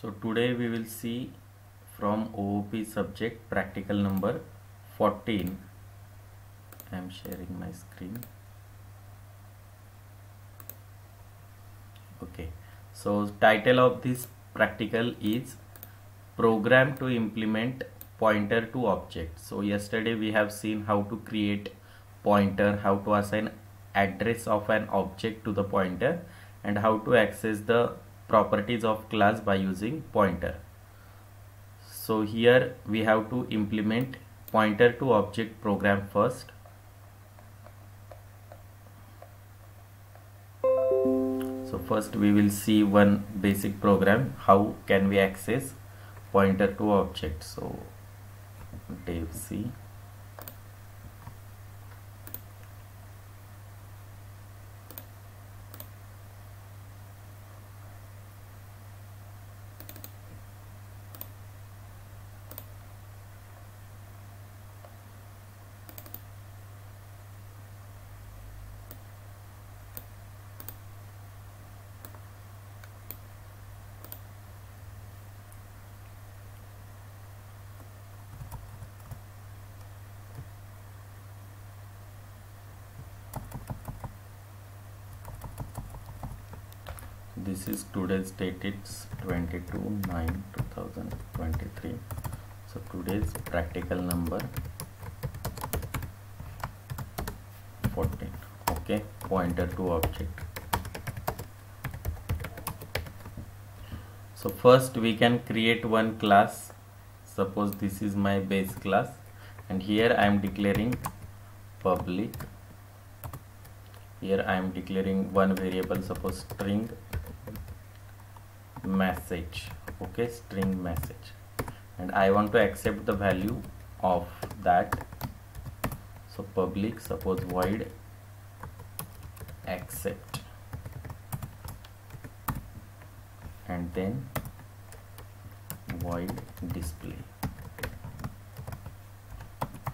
So today we will see from OOP subject practical number 14. I am sharing my screen. Okay, so title of this practical is program to implement pointer to object. So yesterday we have seen how to create pointer, how to assign address of an object to the pointer, and how to access the properties of class by using pointer. So here we have to implement pointer to object program first. So first we will see one basic program, how can we access pointer to object. So Dev C. This is today's date, it's 22/9/2023. So today's practical number 14. Okay, pointer to object. So first we can create one class. Suppose this is my base class, and here I am declaring public. Here I am declaring one variable, suppose string message. Okay, string message, and I want to accept the value of that. So public, suppose void accept, and then void display.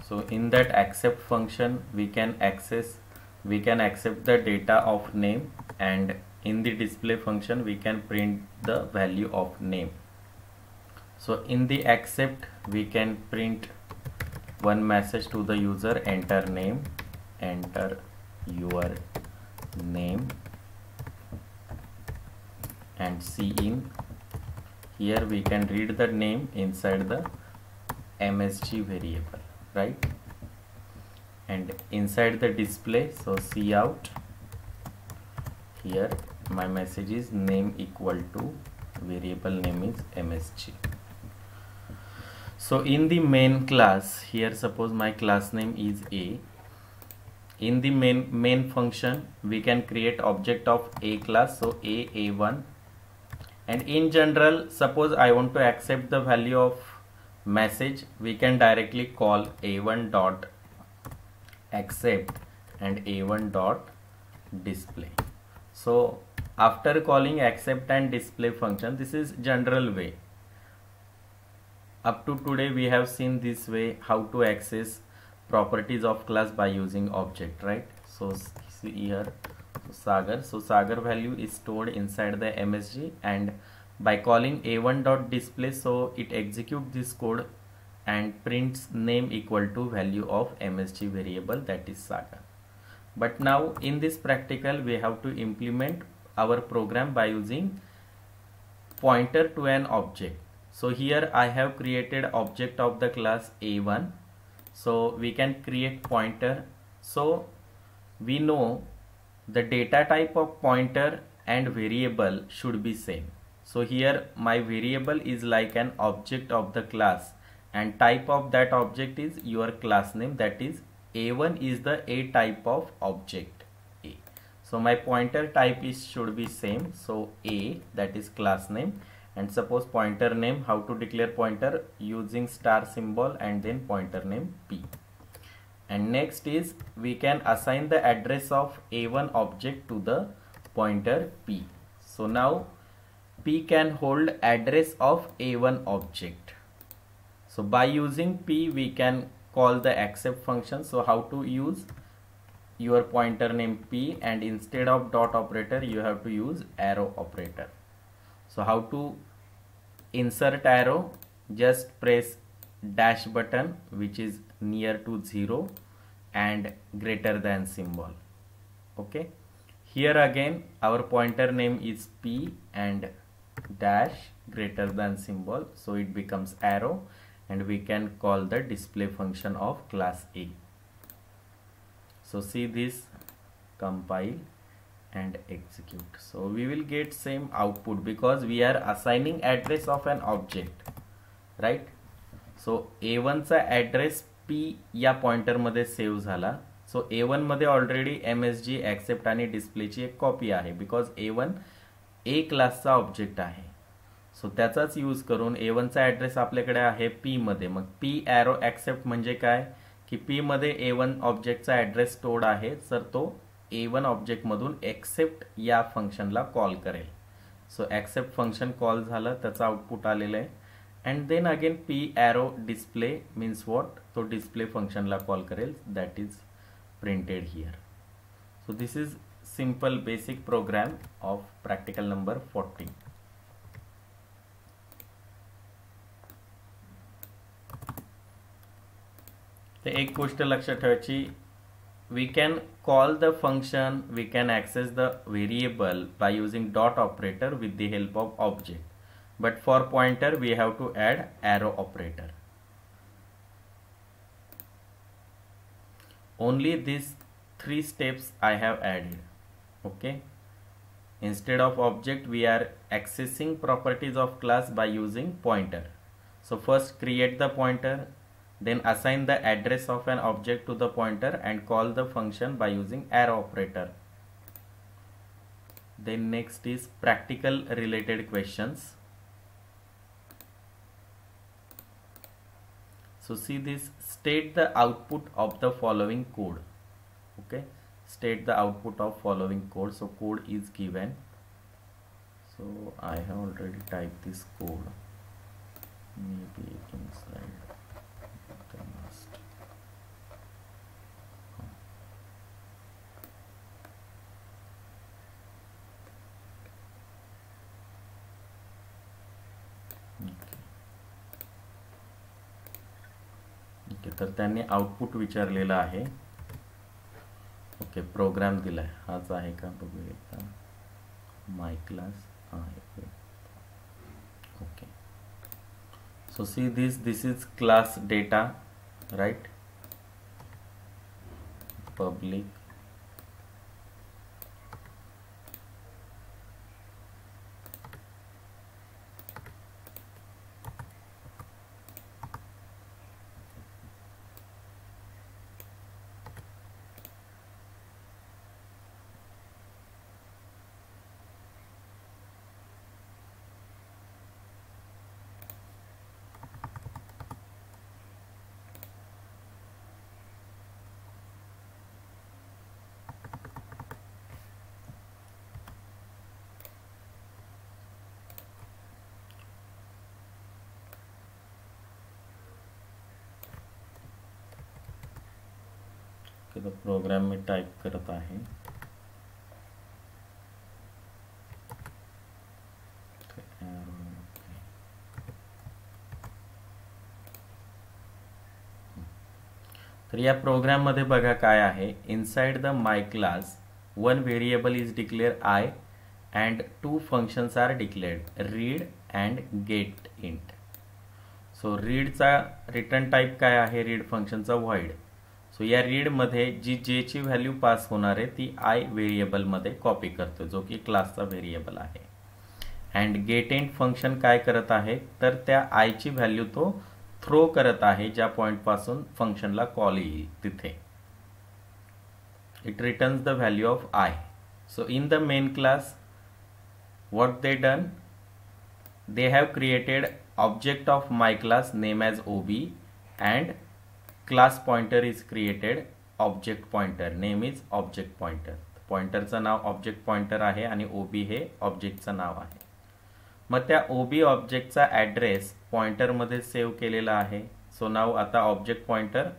So in that accept function we can accept the data of name, and in the display function we can print the value of name. So in the accept we can print one message to the user, enter name, enter your name, and cin. Here we can read the name inside the MSG variable, right? And inside the display, so cout, here my message is name equal to variable name is MSG. So in the main class, here suppose my class name is A. In the main function we can create object of A class, so A1, and in general suppose I want to accept the value of message, we can directly call A1 dot accept and A1 dot display. So after calling accept and display function, this is general way. Up to today we have seen this way how to access properties of class by using object, right? So see here, Sagar. So Sagar value is stored inside the MSG, and by calling A1 dot display, so it executes this code and prints name equal to value of MSG variable, that is Sagar. But now in this practical we have to implement our program by using pointer to an object. So here I have created object of the class A1, so we can create pointer. So we know the data type of pointer and variable should be same. So here my variable is like an object of the class, and type of that object is your class name, that is A1 is the A type of object A. So my pointer type should be same, so A, that is class name. And suppose pointer name, how to declare pointer, using star symbol and then pointer name P. And next is we can assign the address of A1 object to the pointer P. So now P can hold address of A1 object. So by using P we can call the accept function. So how to use your pointer name P, and instead of dot operator you have to use arrow operator. So how to insert arrow, just press dash button which is near to 0 and greater than symbol. Okay, here again our pointer name is P and dash greater than symbol, so it becomes arrow and we can call the display function of class A. So see this, compile and execute. So we will get same output because we are assigning address of an object, right? So A1 चा address P या pointer मध्ये save झाला. सो A1 मध्ये already MSG accept आणि डिस्प्लेची एक copy आहे because A1 A क्लासचा object आहे. सो त्याचाच यूज करून A1 चा ऍड्रेस आपल्याकडे आहे P मध्ये. मग P एरो ऍक्सेप्ट म्हणजे काय की P मध्ये A1 ऑब्जेक्टचा ऍड्रेस स्टोर्ड आहे, तर तो A1 ऑब्जेक्ट मधून एक्सेप्ट या फंक्शनला कॉल करेल. सो एक्सेप्ट फंक्शन कॉल झालं, त्याचं आउटपुट आलेलं आहे. And then again P arrow display means what? तो display function ला call करेल, that is printed here. So this is simple basic program of practical number 14. तर एक गोष्ट लक्षात ठेवायची, we can call the function, we can access the variable by using dot operator with the help of object. But for pointer we have to add arrow operator. Only these 3 steps I have added. Okay, instead of object we are accessing properties of class by using pointer. So first create the pointer, then assign the address of an object to the pointer and call the function by using arrow operator. Then next is practical related questions. So see this, state the output of the following code. Okay, state the output of following code. So code is given. So I have already typed this code. Maybe inside the must. तर त्यांनी output विचारलेलं आहे. Okay, programme दिलाय, हाच आहे का बघूया एकदा. माय क्लास आहे. Okay, so see this is class data, right. Public तो प्रोग्राम में टाइप करता है. तर या प्रोग्राम मध्ये बघा काय आहे. Inside the my class one variable is declare I and 2 functions are declared, read and get int. So रीडचा रिटर्न टाइप काय आहे, रीड फंक्शनचा व्हॉइड. सो या रीड मध्ये जी जे ची व्हॅल्यू पास होणार आहे ती आय व्हेरिएबल मध्ये कॉपी करतो, जो की क्लासचा व्हेरिएबल आहे. अँड गेट इंट फंक्शन काय करत आहे, तर त्या आय ची व्हॅल्यू तो थ्रो करत आहे ज्या पॉइंट पासून फंक्शनला कॉल येईल तिथे. It returns the value of I. So in the main class what they done, they have created object of my class name as OB and class pointer is created object pointer name is object pointer. पॉइंटरचं नाव object pointer आहे आणि OB हे ऑब्जेक्टचं नाव आहे. मग त्या OB ऑब्जेक्टचा address pointer मध्ये save केलेला आहे. सो नाव आता ऑब्जेक्ट पॉइंटर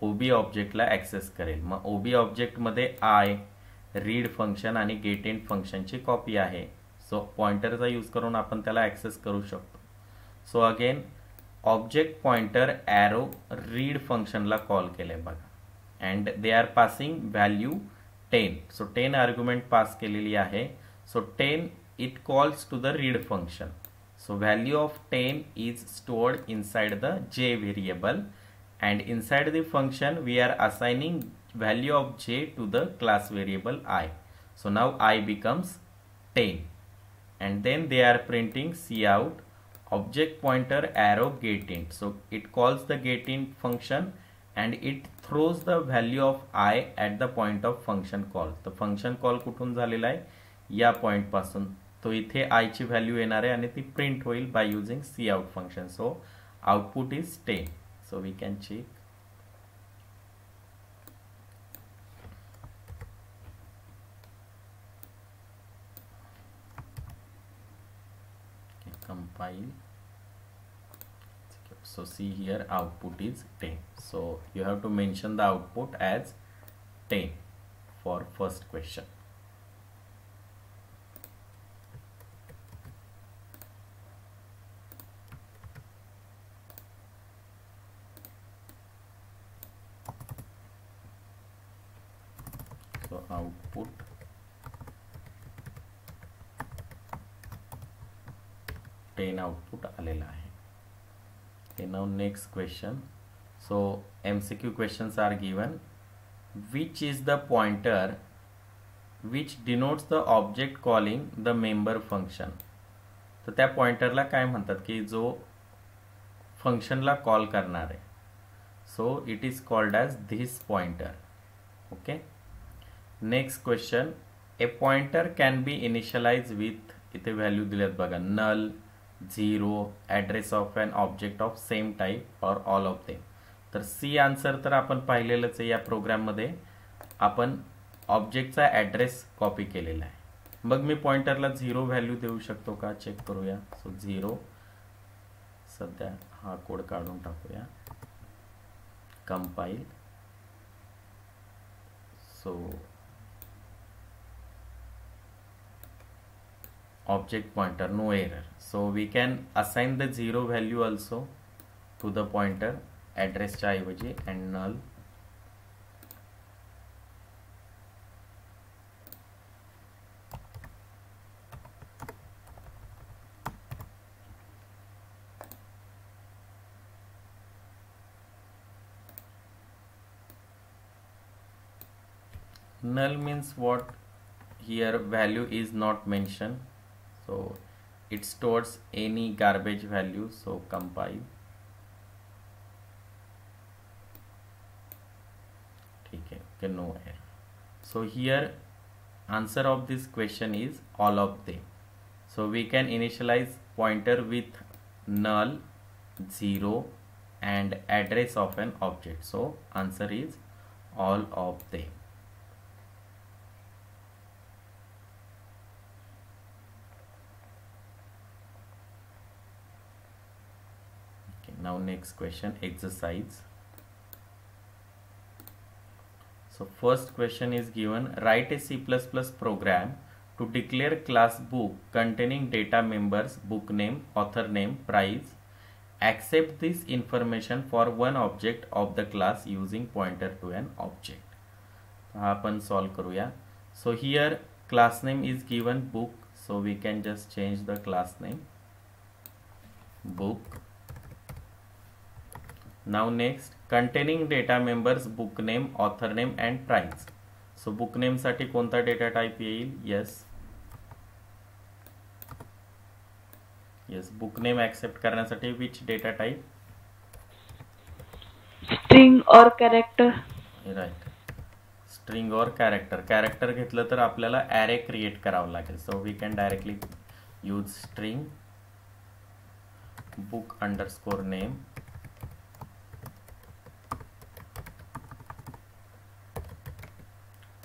OB ऑब्जेक्टला ऍक्सेस करेल. मग OB ऑब्जेक्ट मध्ये आय, रीड फंक्शन आणि गेट इंट फंक्शनची कॉपी आहे. सो पॉइंटरचा यूज करून आपण त्याला ऍक्सेस करू शकतो. So again object pointer arrow read फंक्शनला कॉल केले बघा and they are passing value 10. So 10 argument pass केलेली आहे. सो 10 it calls to the read function. So value of 10 is stored inside the j variable, and inside the function we are assigning value of j to the class variable I. So now I becomes 10, and then they are printing cout object pointer arrow getInt. So it calls the getInt function and it throws the value of I at the point of function call. The function call कुठून झालेला आहे या point पासून. तो इथे आय ची value येणार आहे आणि ती प्रिंट होईल by using C out function. So output is 10. So we can check. Compile. So see here output is 10. So you have to mention the output as 10 for first question. So output 10 output आलेला आहे. Okay, now next question. So MCQ questions are given. Which is the pointer which denotes the object calling the member function? तर त्या पॉइंटरला काय म्हणतात की जो फंक्शनला call करणार आहे. So it is called as this pointer. Okay. Next question. A pointer can be initialise with, इथे व्हॅल्यू दिल्यात बघा, null, 0, address of an object of same type or all of them. तर सी आन्सर तर आपण पाहिलेलंच आहे. या प्रोग्राममध्ये आपण ऑब्जेक्टचा address copy केलेला आहे. मग मी पॉइंटरला 0 व्हॅल्यू देऊ शकतो का, चेक करूया. सो 0, सध्या हा कोड काढून टाकूया. Compile. So object pointer, no error. So we can assign the 0 value also to the pointer address च्या ऐवजी and null. Null means what? Here value is not mentioned. So it stores any garbage value. So compile. ठीक है, okay, no error. So here answer of this question is all of them. So we can initialize pointer with null, 0 and address of an object. So answer is all of them. Now next question, exercise. So first question is given, write a C++ program to declare class book containing data members, book name, author name, price. Accept this information for one object of the class using pointer to an object. आपण solve करूया. So here class name is given book, so we can just change the class name book. Now next, containing data members, book name, author name and price. So book name साठी कोणता data type येईल? yes book name accept करण्यासाठी which data type? string or character. right, string or character. character घेतलं तर आपल्याला array create करावं लागेल. so we can directly use string book underscore name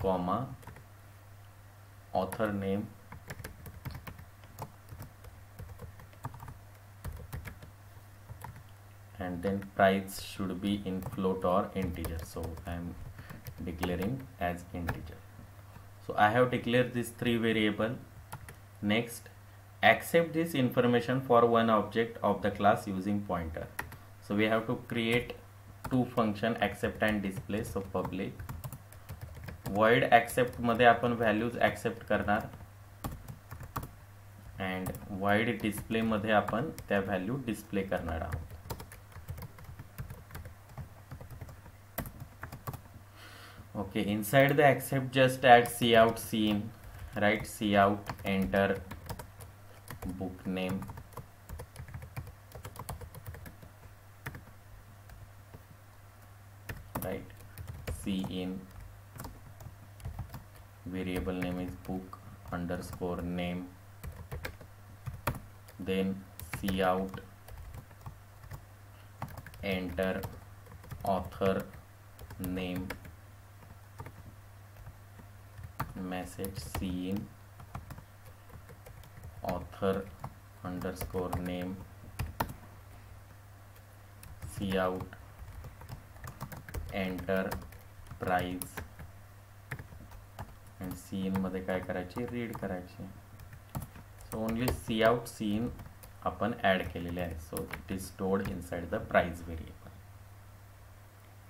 comma author name and then price should be in float or integer. So I am declaring as integer. So I have declared these 3 variable. Next, accept this information for one object of the class using pointer. So we have to create two function, accept and display. So public void accept मध्ये आपण values accept करणार and void display मध्ये आपण त्या value display करणार आहोत. Okay, inside the accept just add cout scene, right? Cout, enter book name, right? Cin, variable name is book underscore name, then cout, enter author name, message cin author underscore name, cout, enter price and cin मध्ये काय करायचे, read करायचे. So only cout cin आपण add केलेले आहे. So it is stored inside the price variable.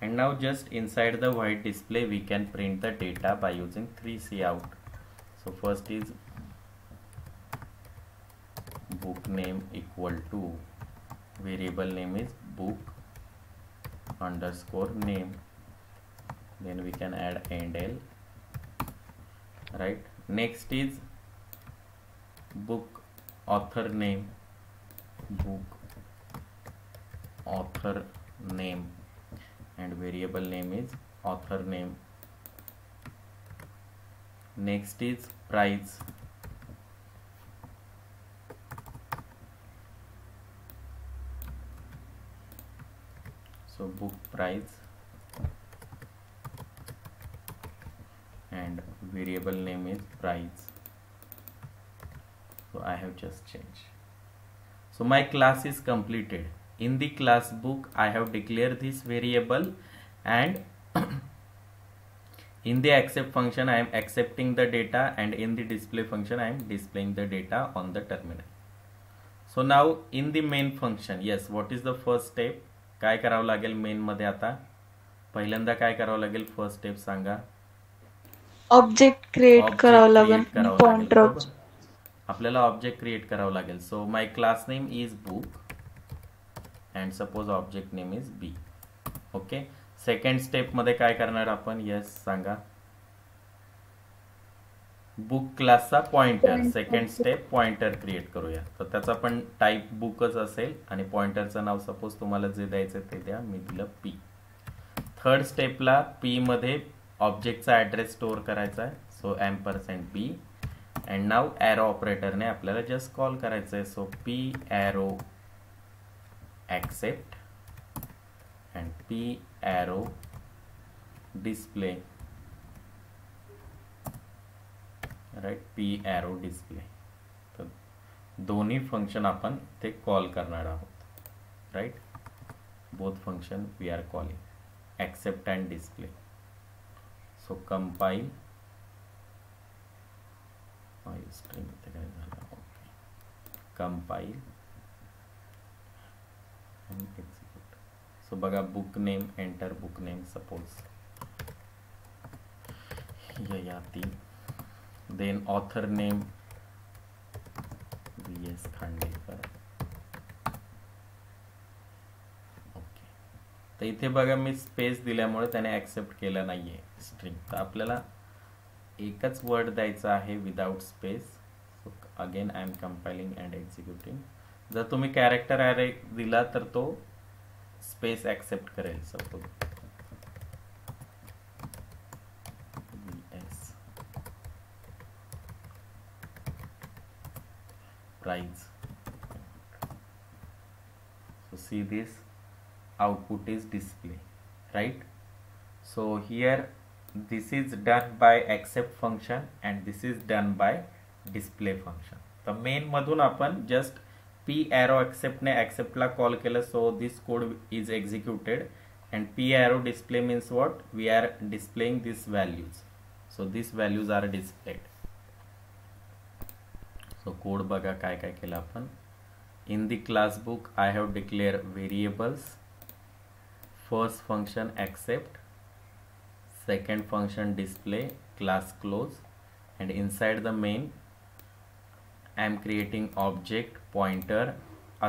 And now just inside the void display we can print the data by using 3cout. So first is book name equal to variable name is book underscore name, then we can add endl, right? Next is book author name, book author name, and variable name is author name. Next is price, so book price and variable name is price. So I have just changed. So my class is completed. In the class book I have declared this variable, and in the accept function I am accepting the data, and in the display function I am displaying the data on the terminal. So now in the main function, yes, what is the first step? काय करावं लागेल main मध्ये? आता पहिल्यांदा काय करावं लागेल? First step सांगा. Object create करावं लागेल, पॉइंटर आपल्याला ऑब्जेक्ट क्रिएट करावं लागेल. So my class name is book and suppose object name is b. Okay, second step मध्ये काय करणार आपण? यस सांगा. बुक क्लासचा pointer, second step pointer create करूया. तर त्याचा पण टाइप बुकच असेल आणि पॉइंटरचं नाव सपोज तुम्हाला जे द्यायचं ते द्या. मी दिलं पी. थर्ड स्टेपला पी मध्ये ऑब्जेक्टचा ऍड्रेस स्टोअर करायचा आहे. सो %b अँड नाव एरो ऑपरेटरने आपल्याला जस्ट कॉल करायचं आहे. So P arrow accept and p arrow display, right? p arrow display. तर दोन्ही फंक्शन आपण ते कॉल करणार आहोत, right? Both function we are calling accept and display. So compile string इथे काय झालं? Okay, compile and execute. So बघा book name, enter book name suppose Yayati, then author name VS Khandekar. Okay, तर इथे बघा मी स्पेस दिल्यामुळे त्याने ऍक्सेप्ट केलं नाहीये स्ट्रिंग. तर आपल्याला एकच वर्ड द्यायचा आहे without space. So again I am compiling and executing. जर तुम्ही कॅरेक्टर ॲरे दिला तर तो स्पेस ऍक्सेप्ट करेल. Suppose VS price. So see this output is display, right? So here this is done by accept function and this is done by display function. तर main मधून आपण just p arrow accept ने accept ला call केलं. so this code is executed and p arrow display means what? We are displaying these values. So these values are displayed. So code बघा काय काय केलं आपण. In the class book I have declare variables. First function accept, second function display class close, and inside the main I am creating object pointer,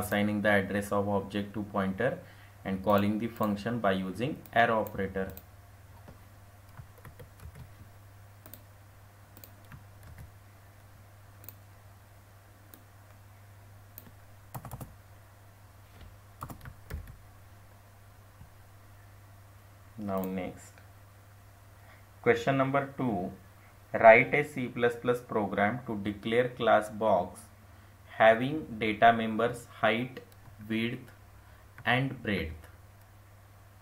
assigning the address of object to pointer and calling the function by using arrow operator. Now next, question number 2. Write a C++ program to declare class box having data members height, width and breadth.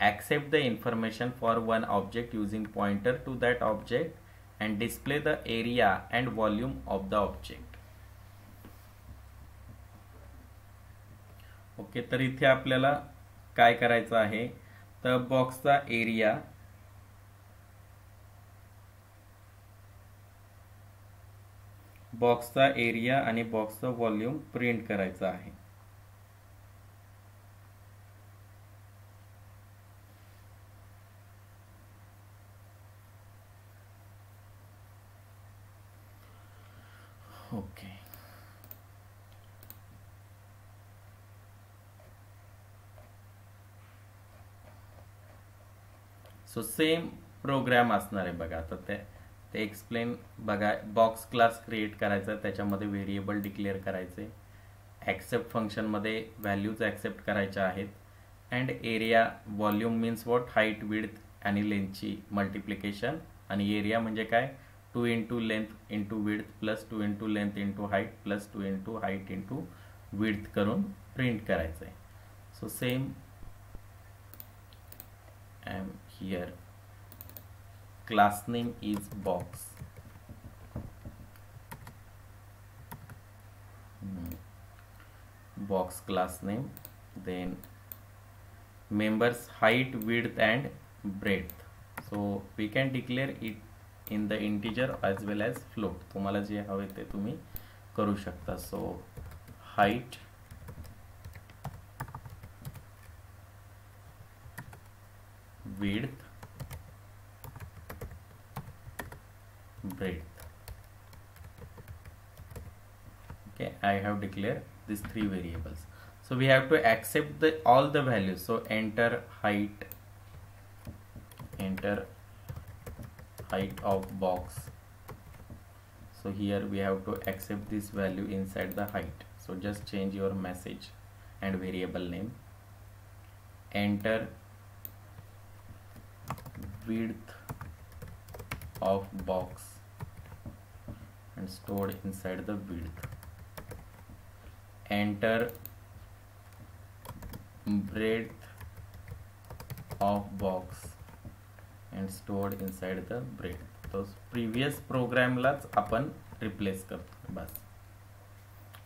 Accept the information for one object using pointer to that object and display the area and volume of the object. Okay, तर इथे आपल्याला काय करायचं आहे, तर बॉक्सचा area आणि बॉक्सचा volume print करायचा आहे. ओके, सो सेम प्रोग्राम असणार आहे बघा. आता ते एक्सप्लेन बघा. बॉक्स क्लास क्रिएट करायचा, त्याच्यामध्ये व्हेरिएबल डिक्लेअर करायचे, ॲक्सेप्ट फंक्शनमध्ये व्हॅल्यूज ॲक्सेप्ट करायच्या आहेत, and area volume means what, height width आणि लेंथची मल्टिप्लिकेशन, आणि एरिया म्हणजे काय, 2 into length into width plus 2 into length into height plus 2 into height into width करून प्रिंट करायचं आहे. So same am here, class name is box, box class name, then members height, width and breadth. So we can declare it in the integer as well as float. तुम्हाला जे हवे ते तुम्ही करू शकता. So height, width, breadth. Okay, I have declared these 3 variables. So we have to accept all the values. So enter height of box. So here we have to accept this value inside the height. So just change your message and variable name. Enter width of box and stored inside the width. Enter breadth of box and stored inside the breadth. तो previous program लाच आपण replace करतो बस.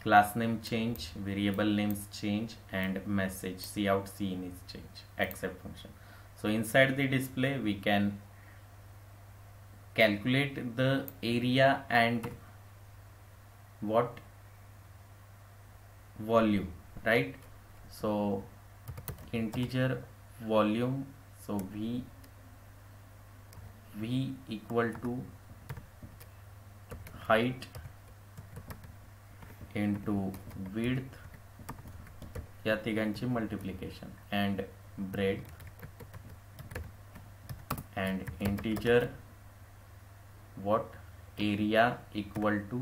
Class name change, variable names change and message cout cin is change, accept function. So inside the display we can calculate the area and what volume, right? So integer volume, so v equal to height into width, या तिघांची multiplication, and breadth, and integer what, area equal to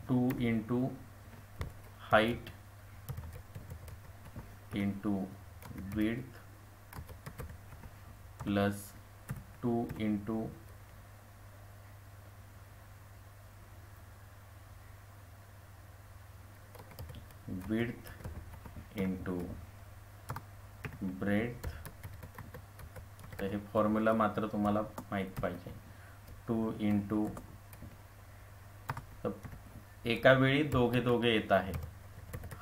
2 into height into width plus 2 into width into breadth. तर हे formula मात्र तुम्हाला माहित पाहिजे. 2 into, एका वेळी दोघे येत आहेत,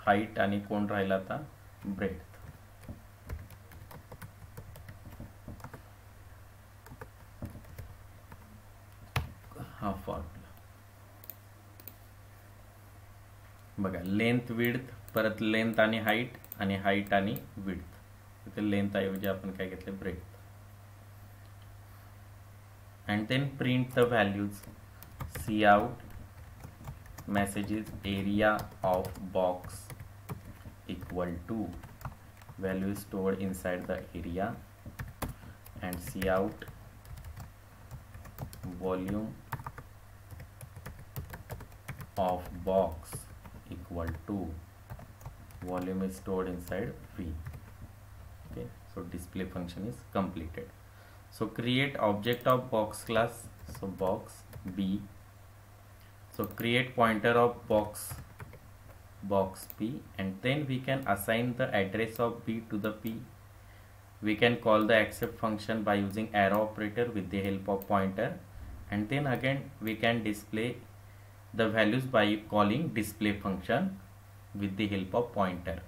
हाईट आणि कोण राहिला आता, ब्रेथ. बघा लेंथ विड्थ, परत लेंथ आणि हाईट, आणि हाईट आणि विड्थ. इथे लेंथ ऐवजी आपण काय घेतले, breath. and then print the values. Cout message is area of box equal to value stored inside the area, and cout volume of box equal to volume is stored inside V. Okay, so display function is completed. So create object of box class, so box B. So create pointer of box P, and then we can assign the address of B to the P. We can call the accept function by using arrow operator with the help of pointer, and then again we can display the values by calling display function with the help of pointer.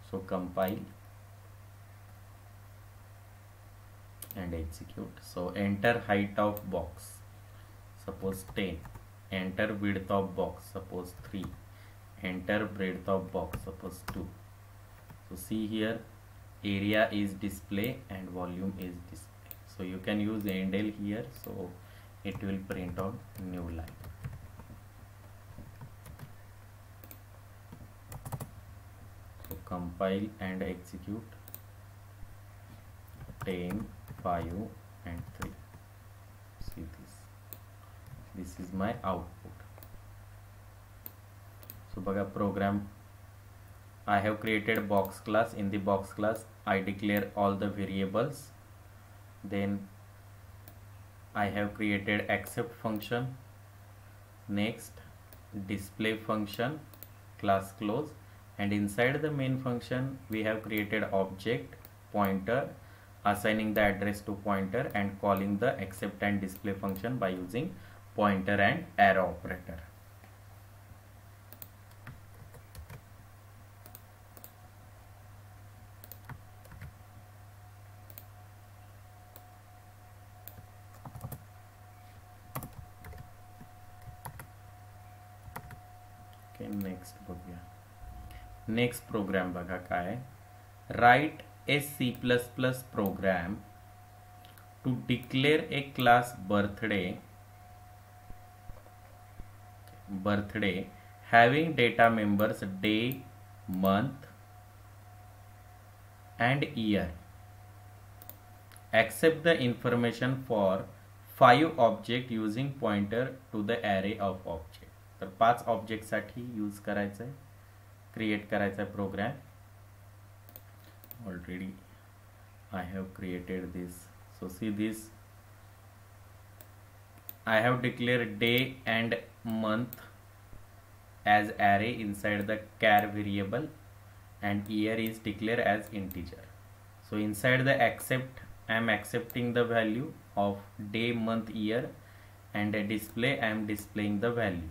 So compile and execute. So enter height of box, suppose 10, enter width of box, suppose 3, enter breadth of box, suppose 2. So see here, area is display and volume is display. So you can use endl here, so it will print on new line. So compile and execute. 10, 5 and 3. See this is my output. So baga program, I have created box class. In the box class I declare all the variables, then I have created accept function, next display function, class close, and inside the main function we have created object pointer, assigning the address to pointer and calling the accept and display function by using pointer and arrow operator. Okay, next बघूया. Next program बघा काय, write a C++ program to declare a class birthday having data members day, month and year. Accept the information for 5 object using pointer to the array of object. तर 5 object साठी use करायचं आहे, create करायचा आहे programme. Already I have created this. So see this, I have declared day and month as array inside the char variable, and year is declared as integer. So inside the accept I am accepting the value of day, month, year, and a display I am displaying the value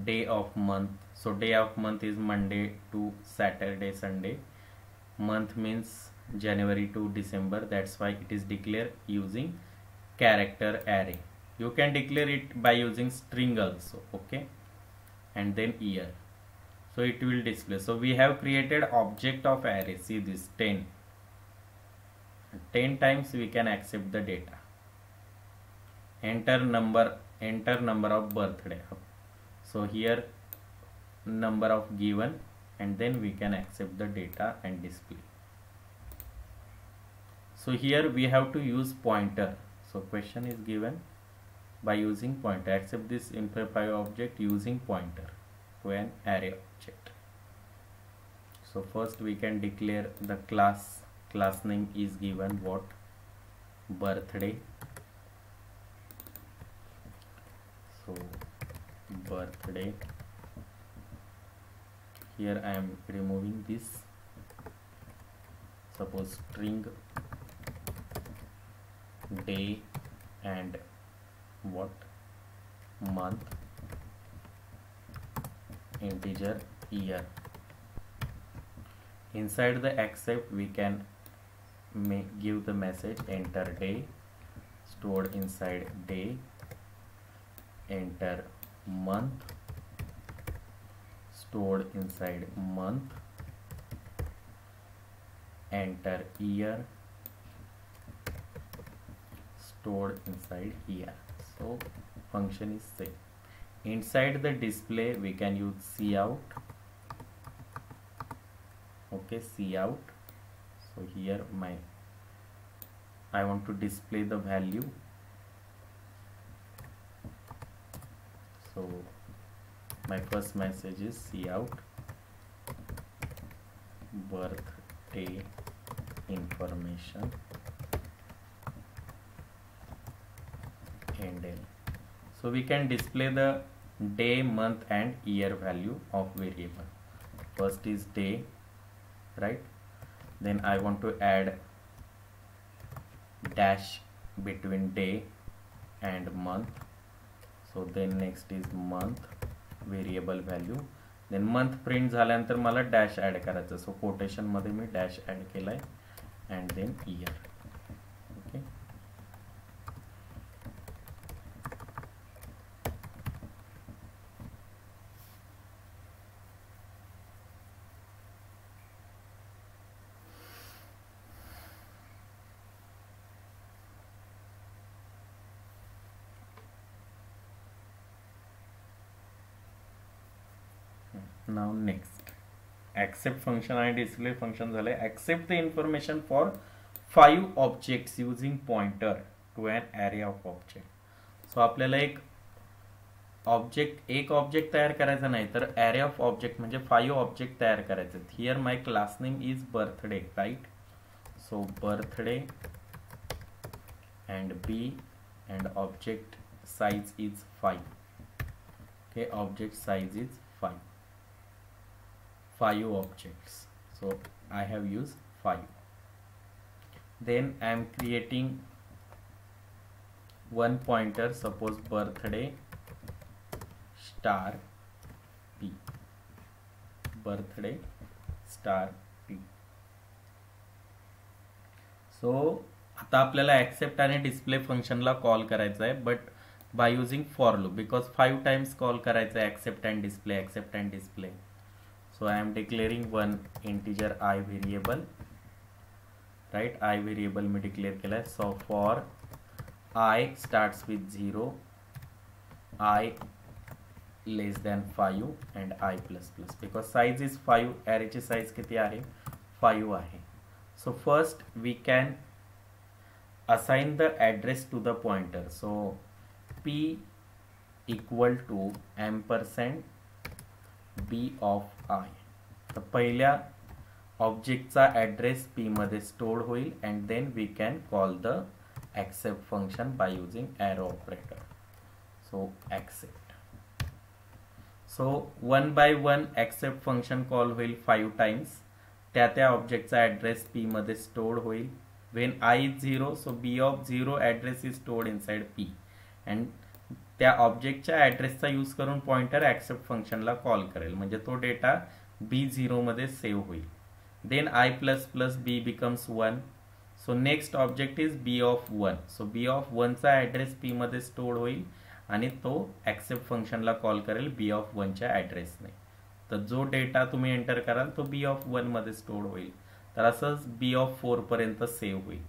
day of month. So day of month is Monday to Saturday, Sunday. Month means January to December, that's why it is declared using character array. You can declare it by using string also, okay, and then year, so it will display. So we have created object of array. See this 10 times we can accept the data. Enter number of birthday. So here number of given, and then we can accept the data and display. So here we have to use pointer. So question is given by using pointer, accept this info5 object using pointer to an array object. So first we can declare the class name is given what, birthday. So birthday, here I am removing this, suppose string day and what, month, integer, year. Inside the accept we can give the message enter day, stored inside day, enter month, stored inside month, enter year, stored inside year. So function is same. Inside the display we can use cout. Okay, cout. So here I want to display the value. So my first message is cout birthday information and L. So we can display the day, month and year value of variable. First is day, right? Then I want to add dash between day and month. So then next is month variable value. Then month print झाल्यानंतर मला dash add करायचं. So quotation मध्ये मी dash add केलाय and then year. Okay. Now next, accept function आणि display function झाले. Accept the information for 5 objects using pointer to an array of object. So आपल्याला एक object तयार करायचा नाही तर array of object म्हणजे 5 ऑब्जेक्ट तयार करायचे. Here my class name is birthday, right? So birthday and b and object size is 5. Okay, object size is 5 objects. So I have used 5. Then I am creating one pointer, suppose birthday star p, birthday star p. So आता आपल्याला accept आणि display function ला call करायचा आहे, but by using for loop, because 5 times call करायचा आहे accept and display. So I am declaring one integer I variable, right? I variable में declare केला है. So for I starts with 0, I less than 5 and I plus plus, because size is 5, array ची size किती आहे? 5 आहे. So first we can assign the address to the pointer. So p equal to ampersand b of I. तर पहिल्या ऑब्जेक्टचा address p मध्ये store होईल and then we can call the accept function by using arrow operator. So accept. So one by one accept function call होईल 5 times. त्या ऑब्जेक्टचा address p मध्ये store होईल. When I is 0, so b of 0 address is stored inside p and त्या ऑब्जेक्टच्या ॲड्रेसचा use करून pointer accept फंक्शनला call करेल, म्हणजे तो डेटा b0 मध्ये सेव्ह होईल. Then i plus plus b becomes 1. So next object is b of 1. So b of 1 चा ॲड्रेस p मध्ये स्टोर होईल आणि तो ॲक्सेप्ट फंक्शनला कॉल करेल b ऑफ 1 च्या ॲड्रेसने. तर जो डेटा तुम्ही एंटर कराल तो b ऑफ 1 मध्ये स्टोर होईल. तर असंच b ऑफ 4 पर्यंत सेव्ह होईल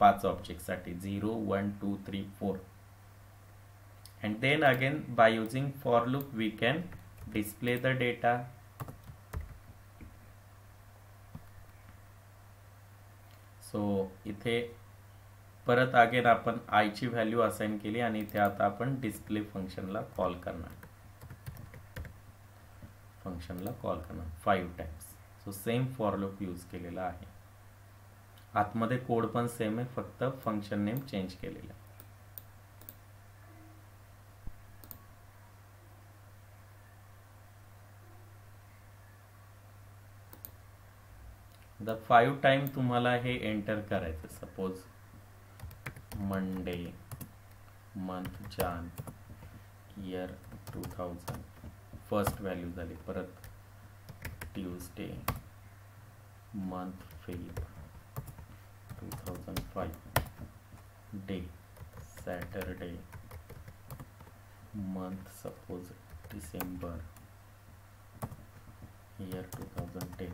5 ऑब्जेक्टसाठी 0 1 2 3 4. And then again by using for loop we can display the data. So इथे परत अगेन आपण I ची व्हॅल्यू असाइन केली आणि इथे आता आपण डिस्प्ले फंक्शनला कॉल करणार 5 times. So same for loop use केलेला आहे. आतमध्ये कोड पण सेम आहे, फक्त फंक्शन नेम चेंज केलेला आहे. द 5 टाइम तुम्हाला हे एंटर करायचं. सपोज मंडे, मंथ जान, इयर 2000, फर्स्ट व्हॅल्यू झाली. परत Tuesday, month Feb 2005, day Saturday, month suppose December, year 2010,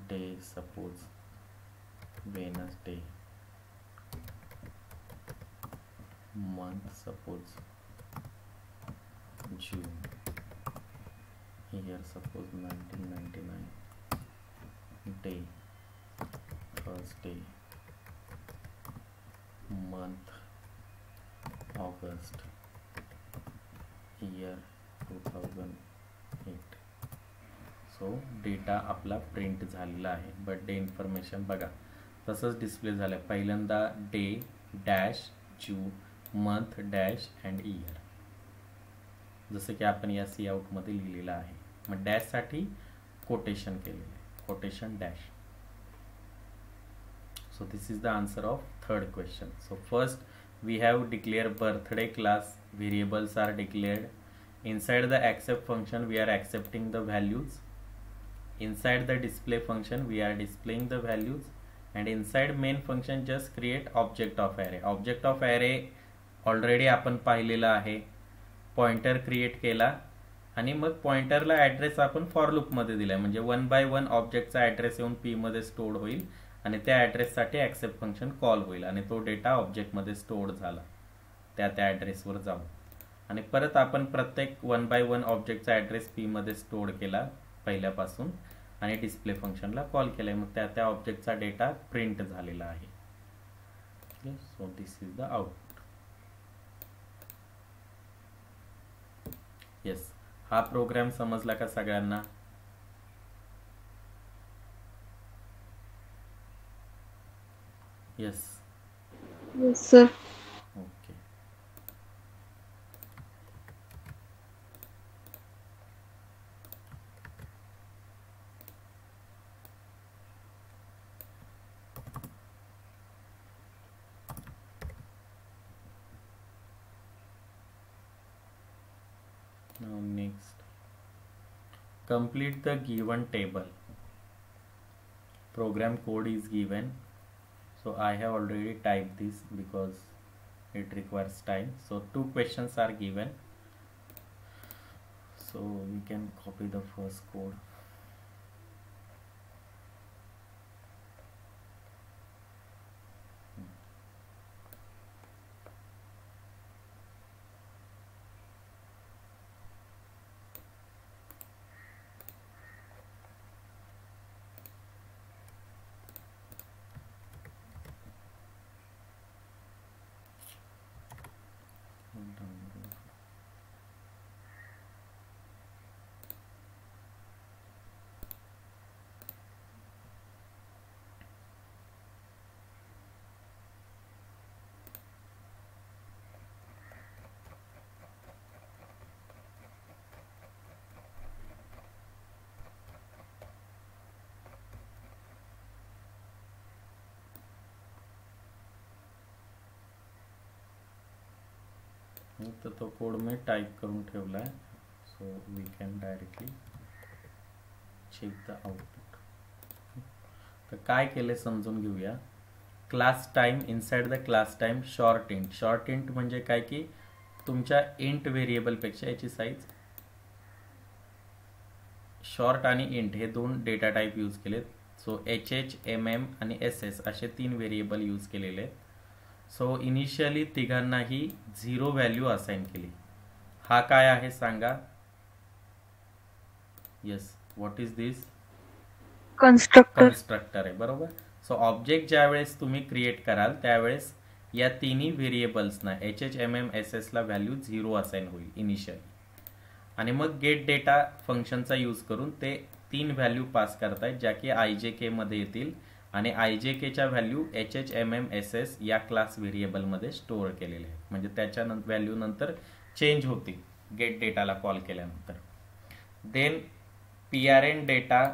day suppose Wednesday, month suppose June, year suppose 1999, day Thursday, month August, year 2008. सो data आपला print झालेला आहे. Birthday information बघा तसंच display झालं. पहिल्यांदा day dash June, month dash and year, जसं की आपण या सी आउटमध्ये लिहिलेलं आहे. मग डॅशसाठी कोटेशन केलेलं आहे, quotation dash. So this is the answer of third question. So first we have declared birthday class, variables are declared. Inside the accept function we are accepting the values. Inside the display function we are displaying the values, and inside main function just create object of array. Object of array already आपण पाहिलेला आहे. Pointer create केला आणि मग पॉइंटरला address आपण for लूपमध्ये दिला, म्हणजे 1 by 1 ऑब्जेक्टचा address येऊन पी मध्ये स्टोअर होईल आणि त्या ॲड्रेससाठी ॲक्सेप्ट फंक्शन कॉल होईल आणि तो डेटा ऑब्जेक्टमध्ये स्टोअर झाला त्या ॲड्रेसवर जाऊन. आणि परत आपण प्रत्येक 1 by 1 ऑब्जेक्टचा ॲड्रेस पी मध्ये स्टोअर केला पहिल्यापासून आणि डिस्प्ले फंक्शनला कॉल केलाय, मग त्या ऑब्जेक्टचा डेटा प्रिंट झालेला आहे. So this is the output. Yes, हा प्रोग्राम समजला का सगळ्यांना? Yes. Yes, sir. Okay. Now next, complete the given table. Program code is given. So I have already typed this because it requires time. So 2 questions are given. So we can copy the first code. तर तो code मी type करून ठेवला आहे. So we can directly check the output. तर काय केले समजून घेऊया. Class time, inside the class time short int. Short int म्हणजे काय की तुमच्या इंट व्हेरिएबलपेक्षा याची साईज, शॉर्ट आणि इंट हे 2 डेटा टाइप यूज केलेत. सो HH, MM आणि SS असे 3 व्हेरिएबल यूज केलेले आहेत. सो इनिशियली तिघांनाही 0 व्हॅल्यू असाइन केली. हा काय आहे सांगा? Yes, what is this? Constructor आहे, बरोबर. सो ऑब्जेक्ट ज्या वेळेस तुम्ही क्रिएट कराल त्यावेळेस या तिन्ही व्हेरिएबल्सना HH, MM, SS ला व्हॅल्यू 0 असाइन होईल इनिशियली, आणि मग गेट डेटा फंक्शनचा यूज करून ते 3 व्हॅल्यू पास करतायत ज्या की IJK मध्ये येतील, आणि IJK च्या व्हॅल्यू HH, MM, SS या क्लास व्हेरिएबल मध्ये स्टोअर केलेले आहेत, म्हणजे त्याच्या व्हॅल्यू नंतर चेंज होतील गेट डेटाला कॉल केल्यानंतर. देन PRN डेटा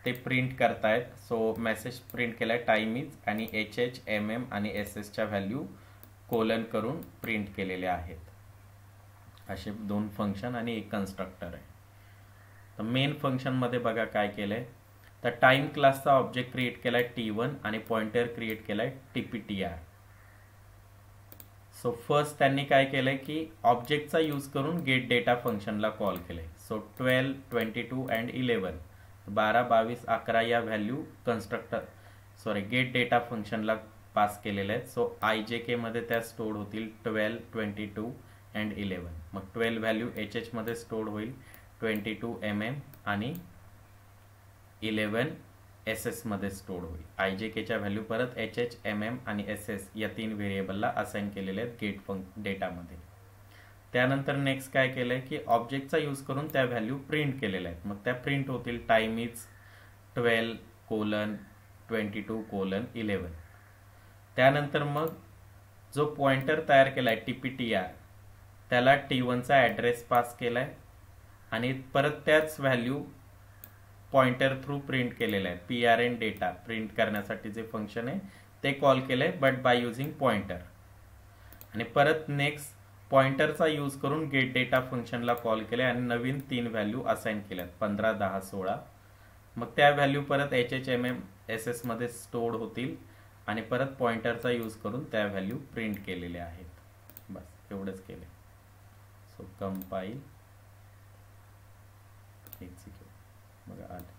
ते प्रिंट करतायत. सो मेसेज प्रिंट केलाय टाइम इज, आणि HH, MM आणि SS च्या व्हॅल्यू कोलन करून प्रिंट केलेले आहेत. असे 2 फंक्शन आणि एक कन्स्ट्रक्टर आहे. तर मेन फंक्शन मध्ये बघा काय केलंय. तर टाइम क्लासचा ऑब्जेक्ट क्रिएट केलाय T1 आणि पॉइंटर क्रिएट केलाय TPTR. सो फर्स्ट त्यांनी काय केलंय की ऑब्जेक्टचा यूज करून गेट डेटा फंक्शनला कॉल केलंय. सो 12, 22 अँड 11 12, 22, 11 या व्हॅल्यू गेट डेटा फंक्शनला पास केलेले आहेत. सो IJK मध्ये त्या स्टोअर होतील 12, 22 अँड 11. मग 12 व्हॅल्यू HH मध्ये स्टोअर होईल, 22 MM आणि 11 SS मध्ये स्टोअर होईल. IJKच्या व्हॅल्यू परत HH, MM आणि SS या 3 व्हेरिएबलला असाइन केलेले आहेत गेट डेटामध्ये. त्यानंतर नेक्स्ट काय केलंय की ऑब्जेक्टचा यूज करून त्या व्हॅल्यू प्रिंट केलेल्या आहेत. मग त्या प्रिंट होतील टाइम इज 12:22:11. त्यानंतर मग जो पॉइंटर तयार केलाय TPTR त्याला T1 चा ऍड्रेस पास केलाय आणि परत त्याच व्हॅल्यू पॉइंटर थ्रू प्रिंट केलेलं आहे. PRN डेटा प्रिंट करण्यासाठी जे फंक्शन आहे ते कॉल केलंय बट बाय युझिंग पॉइंटर. आणि परत नेक्स्ट पॉइंटरचा यूज करून गेट डेटा फंक्शनला कॉल केले आणि नवीन 3 व्हॅल्यू असाइन केल्यात 15, 10, 16. मग त्या व्हॅल्यू परत HH, MM, SS मध्ये स्टोअर्ड होतील आणि परत पॉइंटरचा यूज करून त्या व्हॅल्यू प्रिंट केलेल्या आहेत. बस एवढंच केले. सो कंपाईल एक्झिक्यूट बघा आले.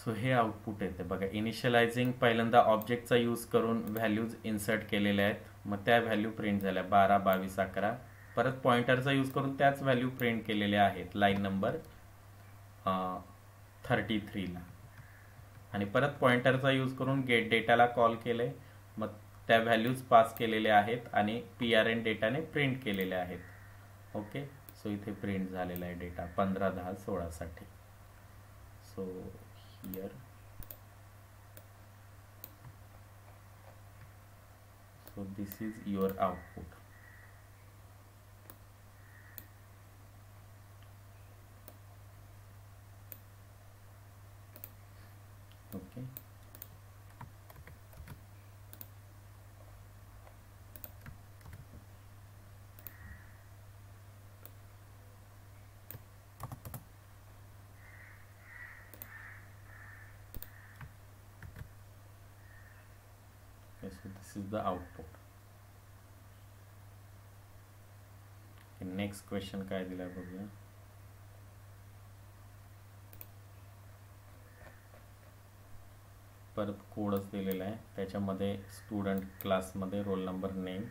सो हे आउटपुट येते बघा. इनिशियलायझिंग पहिल्यांदा ऑब्जेक्टचा यूज करून व्हॅल्यूज इन्सर्ट केलेल्या आहेत. मग त्या व्हॅल्यू प्रिंट झाल्या 12, 22, 11. परत पॉइंटरचा यूज करून त्याच व्हॅल्यू प्रिंट केलेल्या आहेत लाईन नंबर 33 ला. आणि परत पॉइंटरचा यूज करून गेट डेटाला कॉल केले. मग त्या व्हॅल्यूज पास केलेल्या आहेत आणि PRN डेटाने प्रिंट केलेल्या आहेत. ओके. सो इथे प्रिंट झालेला आहे डेटा 15, 10, 16 साठी. So here so this is your output. Okay. Okay, so this is the output. Next question काय दिलाय बघूया. परत कोडच दिलेला आहे. त्याच्यामध्ये स्टुडंट क्लासमध्ये roll number name,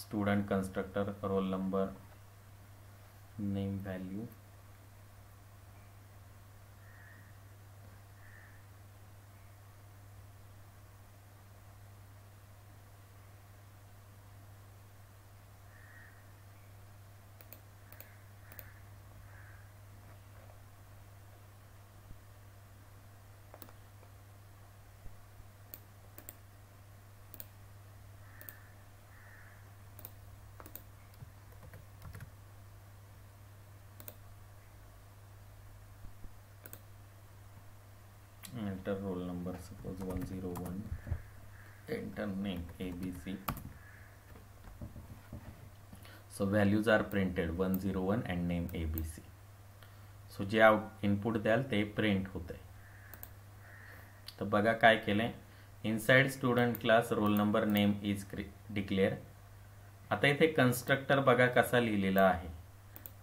student constructor roll number name value, enter roll number suppose 101, enter name ABC. So values are printed 101 and name ABC. So J input द्याल ते प्रिंट होते. तर बघा काय केलंय. Inside student class roll number name is declare. आता इथे constructor बघा कसा लिहिलेला आहे.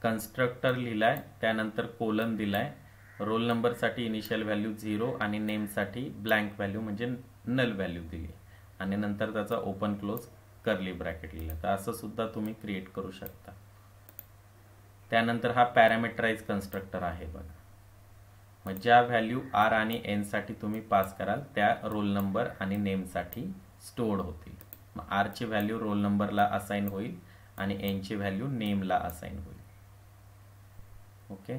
कन्स्ट्रक्टर लिहिलाय, त्यानंतर कोलन दिलाय. रोल नंबर साठी इनिशियल व्हॅल्यू 0 आणि नेम साठी ब्लँक व्हॅल्यू म्हणजे नल व्हॅल्यू दिली आणि नंतर त्याचा ओपन क्लोज कर्ली ब्रॅकेट लिहिला. तर असं सुद्धा तुम्ही क्रिएट करू शकता. त्यानंतर हा पॅरामीटराइज कन्स्ट्रक्टर आहे बघा. मग ज्या व्हॅल्यू R आणि N साठी तुम्ही पास कराल त्या रोल नंबर आणि नेम साठी स्टोअर्ड होतील. मग R ची व्हॅल्यू रोल नंबरला असाइन होईल आणि N ची व्हॅल्यू नेमला असाइन होईल. ओके.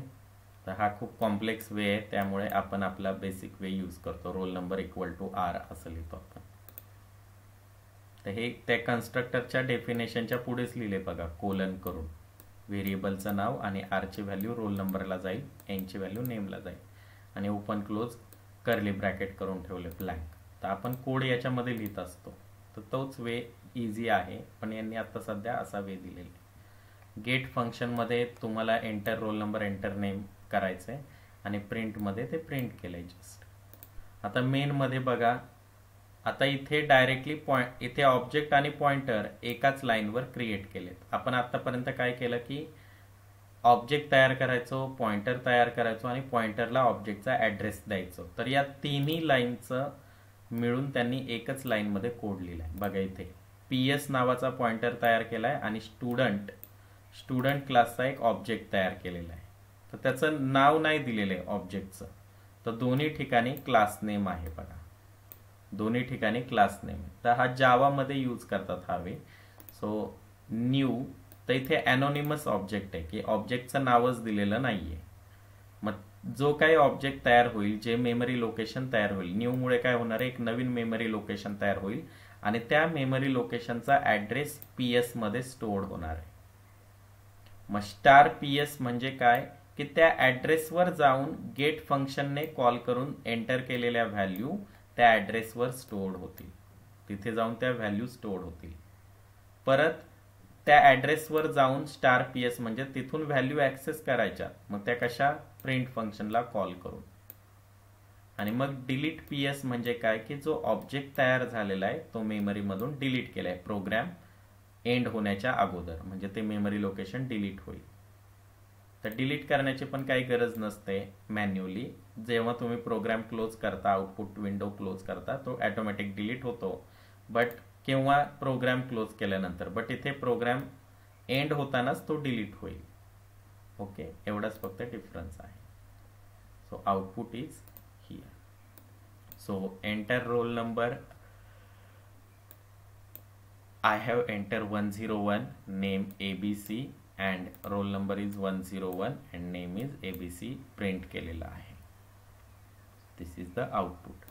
तर हा खूप कॉम्प्लेक्स वे आहे, त्यामुळे आपण आपला बेसिक वे यूज करतो. Roll number equal to R असं लिहितो आपण. तर हे त्या कन्स्ट्रक्टरच्या डेफिनेशनच्या पुढेच लिहिले बघा, कोलन करून. व्हेरिएबलचं नाव आणि R ची व्हॅल्यू रोल नंबरला जाईल, N ची व्हॅल्यू नेमला जाईल आणि ओपन क्लोज कर्ली ब्रॅकेट करून ठेवले ब्लँक. तर आपण कोड याच्यामध्ये लिहित असतो. तर तोच वे इझी आहे, पण यांनी आता सध्या असा वे दिलेला. गेट फंक्शनमध्ये तुम्हाला enter roll number enter name करायचं आहे आणि प्रिंटमध्ये ते प्रिंट केलंय जस्ट. आता मेनमध्ये बघा आता इथे डायरेक्टली इथे ऑब्जेक्ट आणि पॉइंटर एकाच लाईनवर क्रिएट केलेत. आपण आतापर्यंत काय केलं की ऑब्जेक्ट तयार करायचो, पॉइंटर तयार करायचो आणि पॉइंटरला ऑब्जेक्टचा ऍड्रेस द्यायचो. तर या तिन्ही लाईनचं मिळून त्यांनी एकच लाईनमध्ये कोड लिहिलाय. बघा इथे PS नावाचा पॉइंटर तयार केलाय आणि स्टुडंट क्लासचा एक ऑब्जेक्ट तयार केलेला आहे. तर त्याचं नाव नाही दिलेलं आहे ऑब्जेक्टचं. तर दोन्ही ठिकाणी क्लास नेम आहे. बघा दोन्ही ठिकाणी क्लास नेम. तर हा जावामध्ये यूज करतात हा वे. सो न्यू, तर इथे अनोनिमस ऑब्जेक्ट आहे की ऑब्जेक्टचं नावच दिलेलं नाहीये. मग जो काही ऑब्जेक्ट तयार होईल, जे मेमरी लोकेशन तयार होईल, न्यू मुळे काय होणार आहे, एक नवीन मेमरी लोकेशन तयार होईल आणि त्या मेमरी लोकेशनचा ऍड्रेस PS मध्ये स्टोअर होणार आहे. मग स्टार PS म्हणजे काय की त्या ऍड्रेसवर जाऊन गेट फंक्शनने कॉल करून एंटर केलेल्या व्हॅल्यू त्या ऍड्रेसवर स्टोअर होतील. तिथे जाऊन त्या व्हॅल्यू स्टोअर होतील. परत त्या ऍड्रेसवर जाऊन स्टार PS म्हणजे तिथून व्हॅल्यू ऍक्सेस करायच्या. मग त्या कशा, प्रिंट फंक्शनला कॉल करून. आणि मग डिलीट PS म्हणजे काय की जो ऑब्जेक्ट तयार झालेला आहे तो मेमरी मधून डिलीट केलाय प्रोग्राम एंड होण्याच्या अगोदर, म्हणजे ते मेमरी लोकेशन डिलीट होईल. तर डिलीट करण्याची पण काही गरज नसते मॅन्युअली. जेव्हा तुम्ही प्रोग्राम क्लोज करता, आउटपुट विंडो क्लोज करता, तो ऑटोमॅटिक डिलीट होतो. बट किंवा प्रोग्राम क्लोज केल्यानंतर, बट इथे प्रोग्राम एंड होतानाच तो डिलीट होईल. ओके, एवढाच फक्त डिफरन्स आहे. सो output is here. So enter roll number. I have entered 101, name ABC and roll number is 101 and name is ABC print केलेला आहे. This is the output.